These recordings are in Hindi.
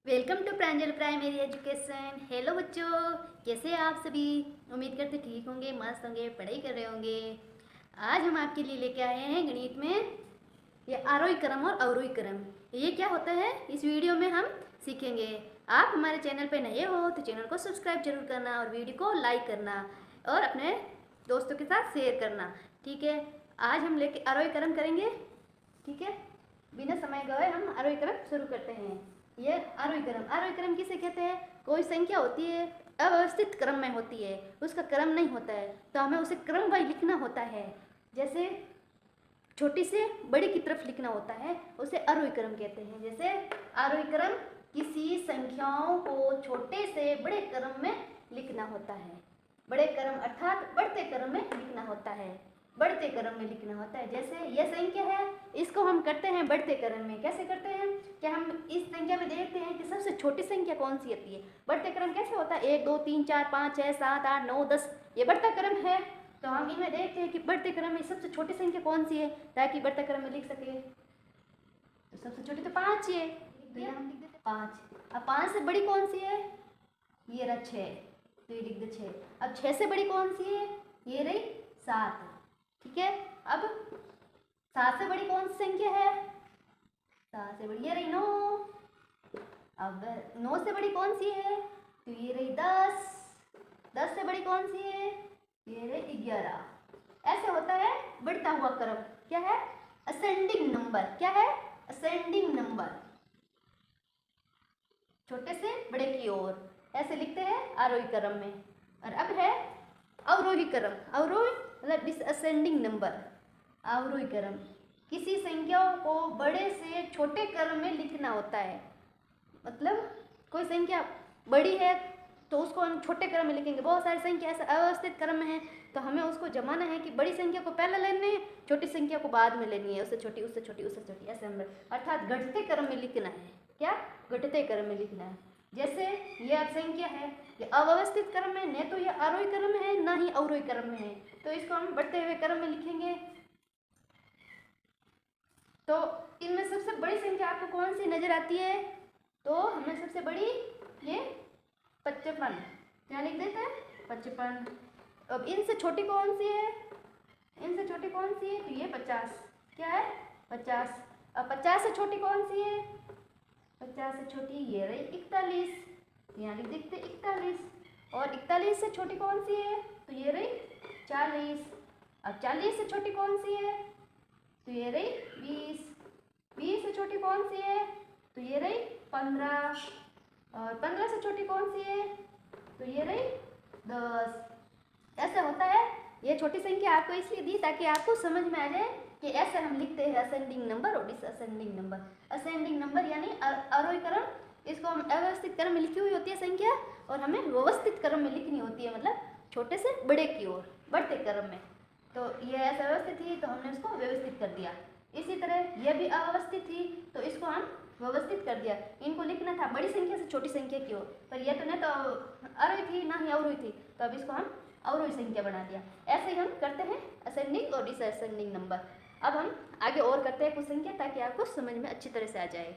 Welcome to Pranjal primary education. Hello बच्चों, कैसे हैं आप सभी। उम्मीद करते ठीक होंगे, मस्त होंगे, पढ़ाई कर रहे होंगे। आज हम आपके लिए लेके आए हैं गणित में ये आरोही क्रम और अवरोही क्रम। ये क्या होता है इस वीडियो में हम सीखेंगे। आप हमारे चैनल पर नए हो तो चैनल को सब्सक्राइब जरूर करना और वीडियो को लाइक करना और अपने दोस्तों के साथ शेयर करना। ठीक है, आज हम लेके आरोही क्रम करेंगे। ठीक है, बिना समय गवाए हम आरोही क्रम शुरू करते हैं। ये आरोही क्रम किसे कहते हैं। कोई संख्या होती है अव्यवस्थित क्रम में होती है, उसका क्रम नहीं होता है तो हमें उसे क्रम वाइज लिखना होता है। जैसे छोटी से बड़ी की तरफ लिखना होता है, उसे आरोही क्रम कहते हैं। जैसे आरोही क्रम किसी संख्याओं को छोटे से बड़े क्रम में लिखना होता है। बड़े क्रम अर्थात बढ़ते क्रम में लिखना होता है। बढ़ते क्रम में लिखना होता है। जैसे यह संख्या है, इसको हम करते हैं बढ़ते क्रम में। कैसे करते हैं कि हम इस संख्या में देखते हैं कि सबसे छोटी संख्या कौन सी होती है। बढ़ते क्रम कैसे होता है, 1 2 3 4 5 6 7 8 9 10, ये बढ़ता क्रम है। तो हम इनमें देखते हैं कि बढ़ते क्रम में सबसे छोटी संख्या कौन सी है, ताकि बढ़ते क्रम में लिख सके। तो सबसे छोटी तो 5 ही है, तो यहाँ हम लिख देते 5। अब 5 से बड़ी कौन सी है, ये रहा 6, तो ये लिख दे 6। अब 6 से बड़ी कौन सी है, ये रही 7। ठीक है, अब 7 से बड़ी कौन सी संख्या है, 7 से बड़ी ये रही 9। अब 9 से बड़ी कौन सी है, तो ये रही 10। 10 से बड़ी कौन सी है, ये रही 11। ऐसे होता है बढ़ता हुआ क्रम। क्या है, असेंडिंग नंबर। क्या है, असेंडिंग नंबर, छोटे से बड़े की ओर। ऐसे लिखते हैं आरोही क्रम में। और अब है अवरोही क्रम। अवरोही मतलब डिसअसेंडिंग नंबर। अवरोही क्रम किसी संख्याओं को बड़े से छोटे क्रम में लिखना होता है। मतलब कोई संख्या बड़ी है तो उसको हम छोटे क्रम में लिखेंगे। बहुत सारी संख्या ऐसा अव्यवस्थित क्रम में है तो हमें उसको जमाना है कि बड़ी संख्या को पहले लेनी है, छोटी संख्या को बाद में लेनी है, उससे छोटी उससे छोटी उससे छोटी, ऐसे हम अर्थात घटते क्रम में लिखना है। क्या, घटते क्रम में लिखना है। जैसे यह संख्या है, ये अव्यवस्थित क्रम में, न तो यह आरोही क्रम में है ना ही अवरोही क्रम में है, तो इसको हम बढ़ते हुए क्रम में लिखेंगे। तो इनमें सबसे बड़ी संख्या आपको कौन सी नजर आती है, तो हमें सबसे बड़ी ये 55, क्या लिख देते हैं 55। अब इनसे छोटी कौन सी है, इनसे छोटी कौन सी है, तो ये 50। क्या है, 50। अब 50 से छोटी कौन सी है, 50 से छोटी ये रही 41, यहाँ लिख देते 41। और 41 से छोटी कौन सी है, तो ये रही 40। अब 40 से छोटी कौन सी है, तो ये रही 20। 20 से छोटी कौन सी है, तो ये रही 15। और 15 से छोटी कौन सी है, तो ये रही 10। ऐसा होता है। ये छोटी संख्या आपको इसलिए दी ताकि आपको समझ में आ जाए कि ऐसे हम लिखते हैं असेंडिंग नंबर और डिसअसेंडिंग नंबर। असेंडिंग नंबर यानी आरोही क्रम, इसको हम अव्यवस्थित क्रम में लिखी हुई होती है संख्या, और हमें व्यवस्थित क्रम में लिखनी होती है, मतलब छोटे से बड़े की ओर बढ़ते क्रम में। तो ये ऐसा व्यवस्थित थी तो हमने उसको व्यवस्थित कर दिया। इसी तरह यह भी अव्यवस्थित थी तो इसको हम व्यवस्थित कर दिया। इनको लिखना था बड़ी संख्या से छोटी संख्या की ओर, पर यह तो न तो आरोही थी ना ही अवरोही थी, तो अब इसको हम अवरोही संख्या बना दिया। ऐसे ही हम करते हैं असेंडिंग और डिसअसेंडिंग नंबर। अब हम आगे और करते हैं कुछ संख्या ताकि आपको समझ में अच्छी तरह से आ जाए।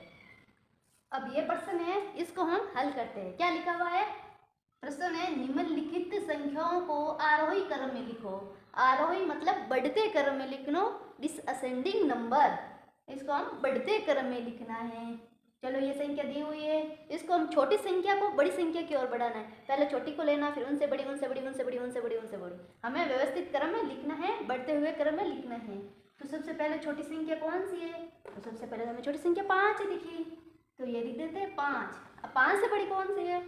अब ये प्रश्न है, इसको हम हल करते हैं। क्या लिखा हुआ है, प्रश्न है निम्नलिखित संख्याओं को आरोही क्रम में लिखो। आरोही मतलब बढ़ते क्रम में लिखना, डिसअसेंडिंग नंबर, इसको हम बढ़ते क्रम में लिखना है। चलो ये संख्या दी हुई है, इसको हम छोटी संख्या को बड़ी संख्या की ओर बढ़ाना है। पहले छोटी को लेना, फिर उनसे बड़ी, उनसे बड़ी, उनसे बड़ी, उनसे बड़ी, उनसे बड़ी। हमें व्यवस्थित क्रम में लिखना है, बढ़ते हुए क्रम में लिखना है। तो सबसे पहले छोटी संख्या कौन सी है, तो सबसे पहले हमें छोटी संख्या 5 दिखी, तो ये लिख देते हैं 5। अब 5 से बड़ी कौन सी है,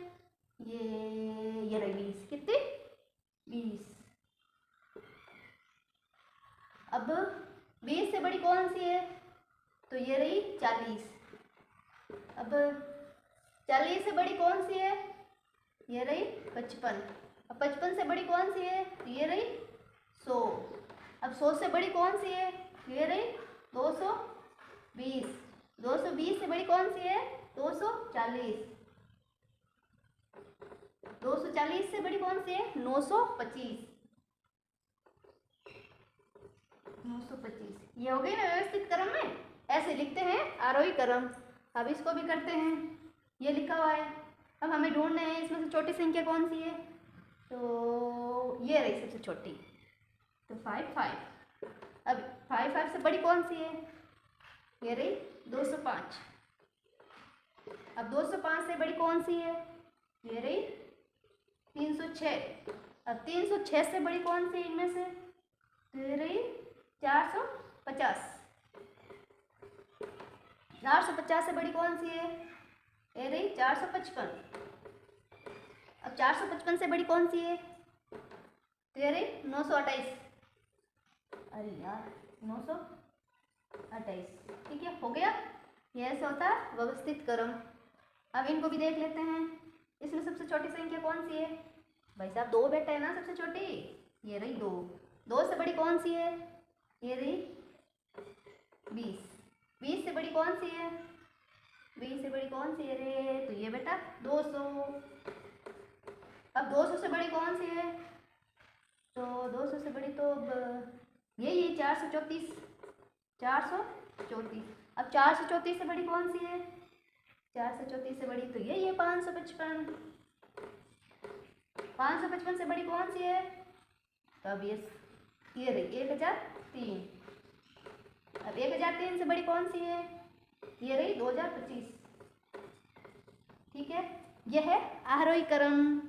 ये रही 20। कितनी, 20। अब 20 से बड़ी कौन सी है, तो ये रही 40। अब 40 से बड़ी कौन सी है, ये रही 55। अब 55 से बड़ी कौन सी है, तो ये रही 100। अब 100 से बड़ी कौन सी है, ये रही 220। 220 से बड़ी कौन सी है, 240। 240 से बड़ी कौन सी है, 925। 925। ये हो गई ना व्यवस्थित क्रम में। ऐसे लिखते हैं आरोही क्रम। अब इसको भी करते हैं। ये लिखा हुआ है। अब हमें ढूंढना है इसमें से छोटी संख्या कौन सी है, तो ये रही सबसे छोटी, तो 5 5। अब 5 5 से बड़ी कौन सी है, ये रही 205। अब 205 से बड़ी कौन सी है, ये रही 306। अब 306 से बड़ी कौन सी इनमें से, तो ये रही 450। 450 से बड़ी कौन सी है, ये रही 455। अब 455 से बड़ी कौन सी है, तो ये रही 928। अरे यार 928, ठीक है, हो गया। ये ऐसा होता है व्यवस्थित क्रम। अब इनको भी देख लेते हैं। इसमें सबसे छोटी संख्या कौन सी है, भाई साहब 2 बेटा है ना सबसे छोटी, ये रही 2। 2 से बड़ी कौन सी है, ये रही 20। 20 से बड़ी कौन सी है, 20 से बड़ी कौन सी है रे, तो ये बेटा 200। अब 200 से बड़ी कौन सी है, तो 200 से बड़ी तो अब यही 434। 434। अब 434 से बड़ी कौन सी है, 434 से बड़ी तो यही है 555। 555 से बड़ी कौन सी है, तो अब ये रही 1003। अब 1003 से बड़ी कौन सी है, ये रही 2025। ठीक है, यह है आरोही क्रम।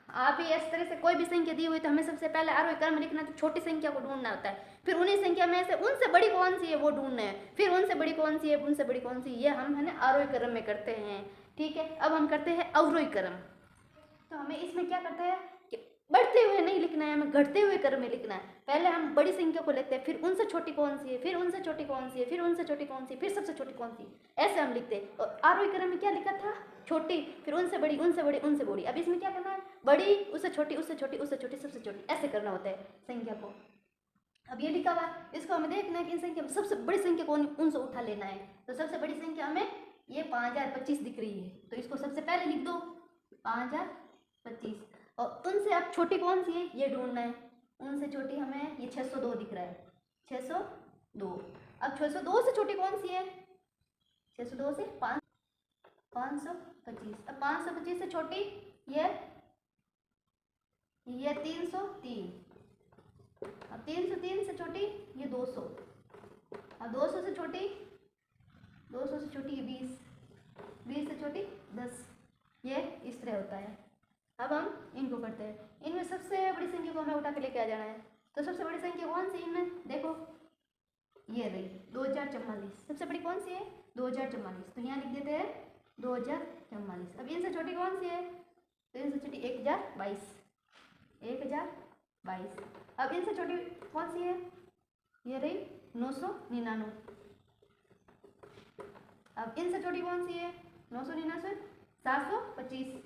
आप ही इस तरह से कोई भी संख्या दी हुई तो हमें सबसे पहले आरोही क्रम लिखना, तो छोटी संख्या को ढूंढना होता है, फिर उन्हीं संख्या में से उनसे बड़ी कौन सी है वो ढूंढना है, फिर उनसे बड़ी कौन सी है, उनसे बड़ी कौन सी, ये हम है ना आरोही क्रम में करते हैं। ठीक है, अब हम करते हैं अवरोही क्रम। तो हमें इसमें क्या करते हैं कि बढ़ते हुए नहीं लिखना है, हमें घटते हुए क्रम में लिखना है। पहले हम बड़ी संख्या को लेते हैं, फिर उनसे छोटी कौन सी है, फिर उनसे छोटी कौन सी है, फिर उनसे छोटी कौन सी, फिर सबसे छोटी कौन सी, ऐसे हम लिखते हैं। और आरोही क्रम में क्या लिखा था, छोटी, फिर उनसे बड़ी, उनसे बड़ी, उनसे बड़ी। अब इसमें क्या करना है, बड़ी, उससे छोटी, उससे छोटी, उससे छोटी, सबसे छोटी, ऐसे करना होता है संख्या को। अब ये लिखा हुआ है, इसको हमें देखना है कि इन संख्या में सबसे बड़ी संख्या कौन, उनसे उठा लेना है। तो सबसे बड़ी संख्या हमें ये 5025 दिख रही है, तो इसको सबसे पहले लिख दो 5025। और उनसे अब छोटी कौन सी है ये ढूंढना है। उनसे छोटी हमें ये 602 दिख रहा है, 602। अब 602 से छोटी कौन सी है, 602 से 525। अब 525 से छोटी ये 303। अब 303 से छोटी ये 200। अब 200 से छोटी, 200 से छोटी ये 20। 20 से छोटी 10। ये इस तरह होता है। अब हम इनको करते हैं, इनमें सबसे बड़ी संख्या को हमें उठा के लेके आ जाना है। तो सबसे बड़ी संख्या कौन सी इनमें, देखो ये रही 2044। सबसे बड़ी कौन सी है, 2044, तो यहाँ लिख देते हैं 2044। अब इनसे छोटी कौन सी है, तो इनसे छोटी 1022। 1022। अब इनसे छोटी कौन सी है, ये रही 999। अब इनसे छोटी कौन सी है, 999, 725।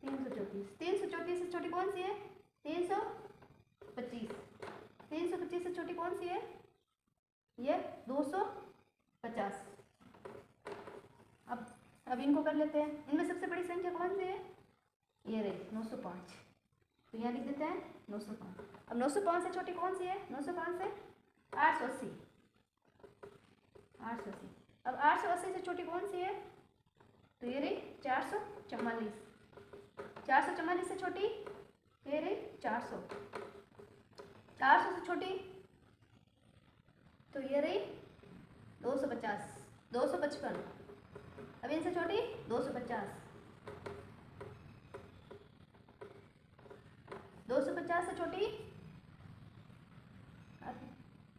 334। 334 से छोटी कौन सी है, 325। 325 से छोटी कौन सी है, ये 250। अब इनको कर लेते हैं। इनमें सबसे बड़ी संख्या कौन सी है, ये रही 905, तो यहाँ लिख देते हैं 905। अब 905 से छोटी कौन सी है, 905 से 880। 880। अब 880 से छोटी कौन सी है, तो ये रही 444। 444 से छोटी ये रही 400। 400 से छोटी तो ये रही 250। 255। अब इनसे छोटी 250। 250 से छोटी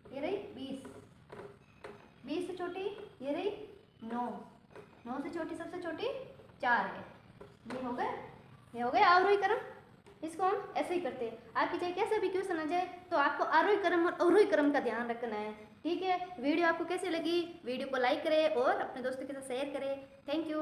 ये रही 20। 20 से छोटी ये रही 9। 9 से छोटी सबसे छोटी 4 है। ये हो गया आरोही क्रम। इसको हम ऐसे ही करते हैं। आपकी चाहे कैसे भी क्वेश्चन आ जाए तो आपको आरोही क्रम और अवरोही क्रम का ध्यान रखना है। ठीक है, वीडियो आपको कैसी लगी, वीडियो को लाइक करें और अपने दोस्तों के साथ शेयर करें। Thank you.